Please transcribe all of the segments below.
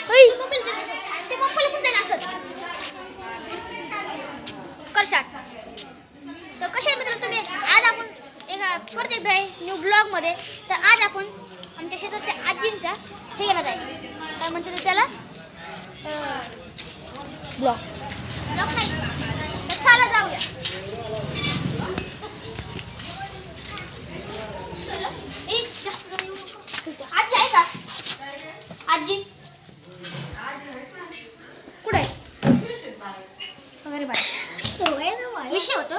ते मम्मीला पण जाणार असत करशाट. तर कसे मित्र तुम्ही, आज आपण परत एकदा न्यू ब्लॉग मध्ये. तर आज आपण आमच्या शेजारच्या आजींचा हे घेणार आहे, काय म्हणतात त्याला, ब्लॉग नाही. तर चला जाऊया. आजी आहे का? आजी कुठे आहे? विषय होतो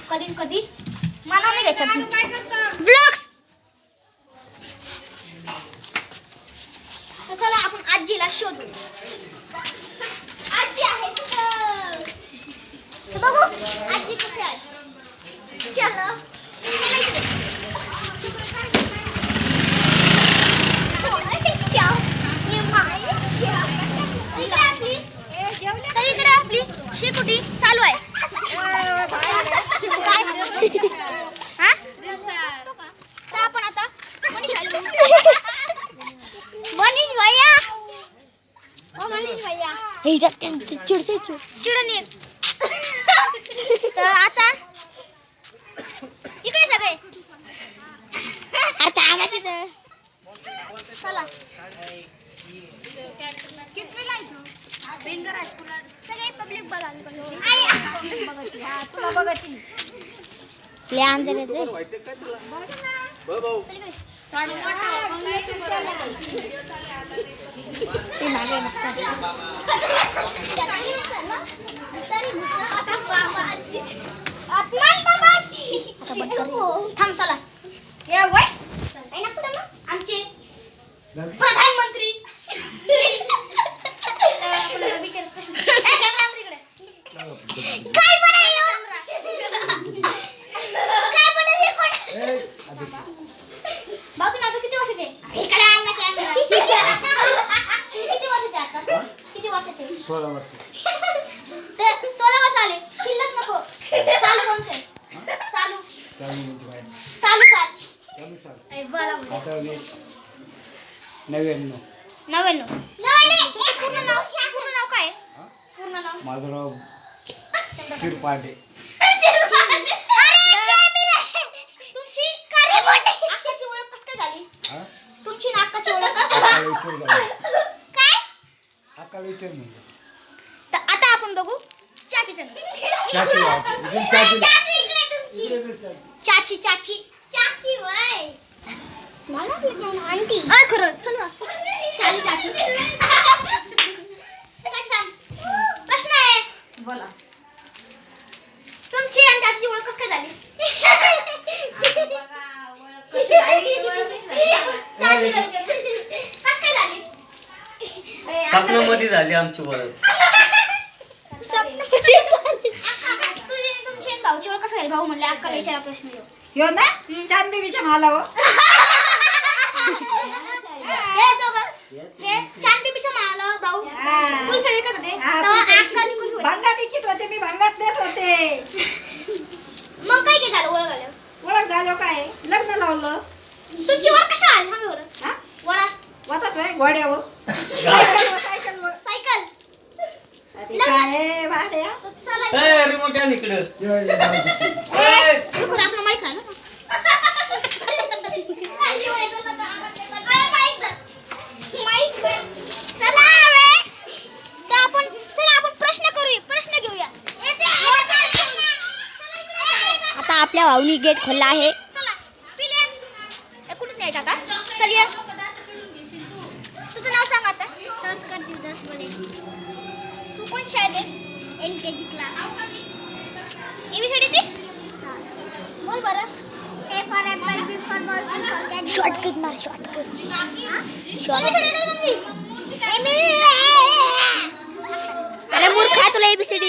कधी कधी मानव नाही घ्यायचा ब्लॉग्स. चला आपण आजीला शोधू. आजी आहे तिथं, बघू आजी कुठे आहे. चला इकडे आपली शिकुटी चालू आहे. तर आपण आता मनीष भैया, मनीष भैया हे चिडते चिडून येत. तर आता इकडे सगळे आता आला तिथं. चला सगळे पब्लिक बघा. तुला बघती ले अंदर येते. थांब चला. आमचे प्रधानमंत्री विचार प्रश्न भाऊ तुम्ही आता किती वर्षाचे? इकडे आण ना कॅमेरा. किती वर्षाचे आता? किती वर्षाचे? 16 वर्ष. ते 16 वर्ष आले. शिल्लक नको. चालू कोणचे? चालू चालू साल. ए बरं. आता 99. पूर्ण नाव काय? पूर्ण नाव माझं नाव शिरपाटे. तुमची नाकाची ओळख कसं काय झाली? तुमची नाकाची ओळख काय? अक्काला विचार नाही. तर आता आपण बघू चाचीचं चाची वय मला आंटी खरं चल चाची प्रश्न आहे. बोला. तुमची आणि चाचीची ओळख कसं काय झाली? कसं काय झाली? स्वप्नामध्ये झाली आमची ओळख. तुमची भाऊची ओळख कसं झाली? भाऊ म्हणले अक्काला विचारा प्रश्न ह्यो ना चांदबिबीच्या माला हो. हे चांदबिबीच्या माला भाऊ कुल्फे विकत होते तेव्हा अक्काने कुल्फे होते. भांगात इकित होते मी, भांगात देत होते. मग काय काय झालं ओळख आलं? ओळख झालं काय, लग्न लावलं. तुमची ओळख कशा आली सांगा बरं. हा वरात वाचत होय घोड्यावर सायकलवर. सायकल काय भाड्या. चला रिमोट आहे इकडं. बघू आपलं माईक आहे ना. प्रश्न घेऊया. आता आपल्या भाऊनी गेट खोलला आहे. चला पिल्या कुठून न्यायचा आता. चल ये. तुझं नाव सांग आता. संस्कार दिवस बडे. तू कोणत्या शाळेत आहे? LKG class. ABCD ती बोल बरं. A for apple, B for ball, C for cat. Shortcut मार शॉर्टकट. अरे मूर्खा तुला ABCD.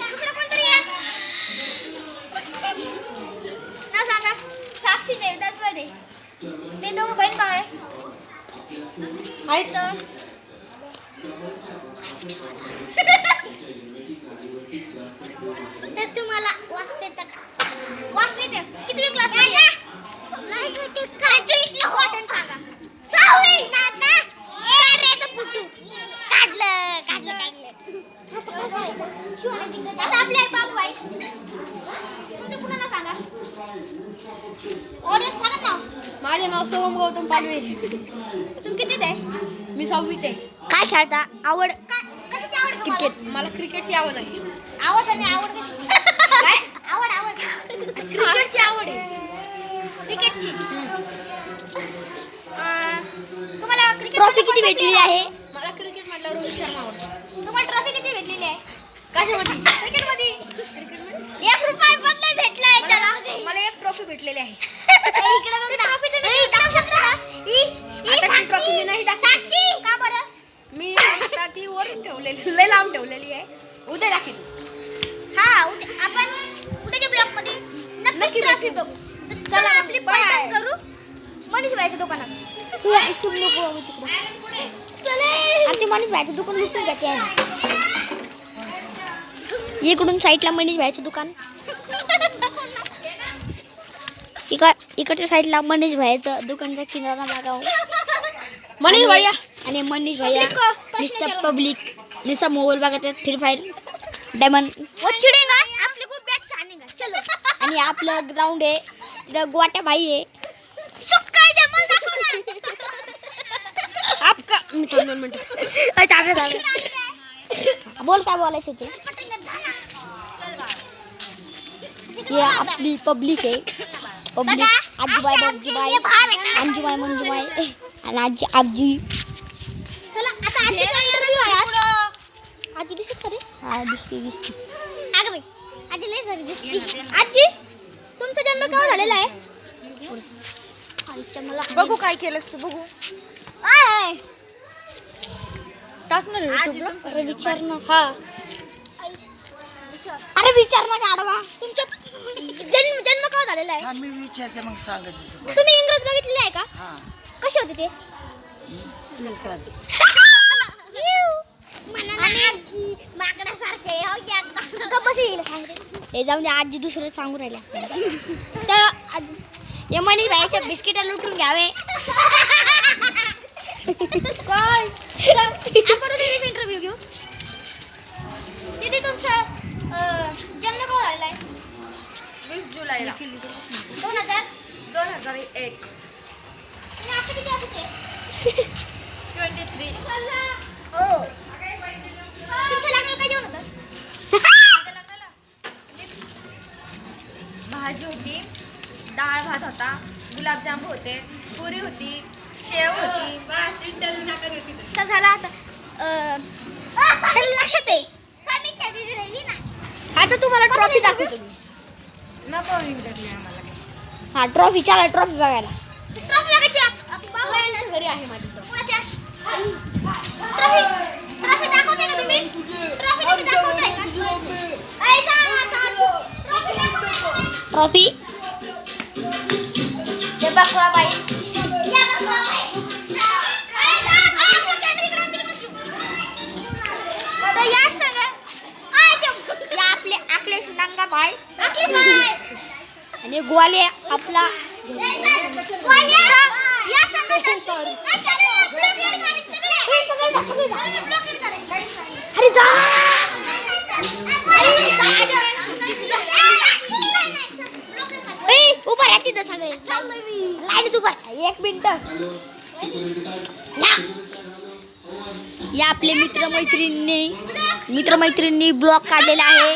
दुसरं कोणतरी आहे? नाव सांगा. साक्षी देवदास बडे. ते दोघं बहीण भाऊ आहे. आहेत तर तुम्हाला वाचते येतं का? वाचते येतं. कितवी क्लास मध्ये? सांगा. 6वी. नाव सोहम गौतम पालवे. तुम्ही कितीत आहे? मी 6वीत आहे. काय खेळता? आवड काय? कशाची आवड तुम्हाला? क्रिकेट. मला क्रिकेटची आवड आहे. आवड आणि आवड कशाची? काय? आवड क्रिकेटची आवड आहे. क्रिकेटची. तुम्हाला क्रिकेट ट्रॉफी किती भेटलेली आहे? मला क्रिकेट म्हटलं रोहित शर्मा आवडतो. तुम्हाला ट्रॉफी किती भेटलेली आहे? कशामध्ये? क्रिकेटमध्ये? ₹1 पण नाही भेटलाय त्याला. मला 1 ट्रॉफी भेटलेली आहे. इकडे बघ ट्रॉफी तुम्ही दाखवू शकता का? आता ती trophy मी नाही दाखवत. साक्षी का बरं? मी आता ती वरून ठेवलेली, लय लांब ठेवलेली आहे. उद्या दाखवतो. हा आपण उद्याच्या ब्लॉग मध्ये नक्की ट्रॉफी बघू. तर चला आपली bye. पलटण करू मनीष भाईच्या दुकानात. चले मनीष भाईचं दुकान लुटून घेते. इकडून साईडला मनीष भाईचं दुकान, इकडच्या साईडला मनीष भाईचं दुकानचा किनारा लागाव. मनीष भैया आणि मनीष भैया नुसतं पब्लिक नुसतं मोबाईल बघत आहेत. फ्री फायर डायमंड वो चिडेगा आपले को बॅट छानेगा. चलो. आणि आपलं ग्राउंड आहे. इथं गोट्या भाई आहे. सुकाय जमल दाखव ना. आपका मी 2 मिनिटं. बोल काय बोलायचं ते. ये आपली पब्लिक आहे. पब्लिक आजूबाई बाजूबाई अंजुबाई मंजुबाई आणि आजी आजी. चला आता आजीचा इंटरव्ह्यू आहे आज. आजी दिसत का रे? हा दिसते. अगं बाई आजी लय झाली दिसते. आजी तुमचा जन्म केव्हा झालेला आहे? आईच्या मला बघू काय केलंस तू. बघू काय टाकणार अरे विचार ना. हा अरे विचार ना गाडवा. तुमचा जन्म केव्हा झालेला आहे? मी विचारते मग सांगत तुम्ही इंग्रज बघितलेले आहे का? हा कसे होते ते? हे जाऊन दे. आजी दुसरं सांगू राहिल्या तर हे मनीष भाईच्या बिस्किट लुटून घ्यावे. काय इंटरव्ह्यू घेऊ. तिथे तुमचा जन्म केव्हा झालेला आहे? 20 जुलैला 2000. 2001. आणि आता किती असते? 23. हो. तुमच्या लग्नाला काय जेवण होतं? भाजी होती, डाळ भात होता, गुलाबजाम होते, पुरी होती, शेव होती. तर झाला आता त्याला लक्षात आहे. आता तुम्हाला ट्रॉफी दाखवतो मी. नको इंटरव्ह्यू आम्हाला काही. हा ट्रॉफी. चला ट्रॉफी बघायला. ट्रॉफी बघायची घरी आहे माझी ट्रॉफी. कोणाच्या? ट्रॉफी दाखवते का तुम्ही? ट्रॉफी दाखवताय का? ट्रॉफी ते बघा बाई. तर या सगळ्या या आपले अखिलेश नंगा भाई. अखिलेश भाई आणि ग्वाले आपला या संघटन अरे जा. उभा राहते तिथं सगळे लाईनीत उभा. 1 मिनिट. या आपले मित्रमैत्रिणी ब्लॉग काढलेला आहे.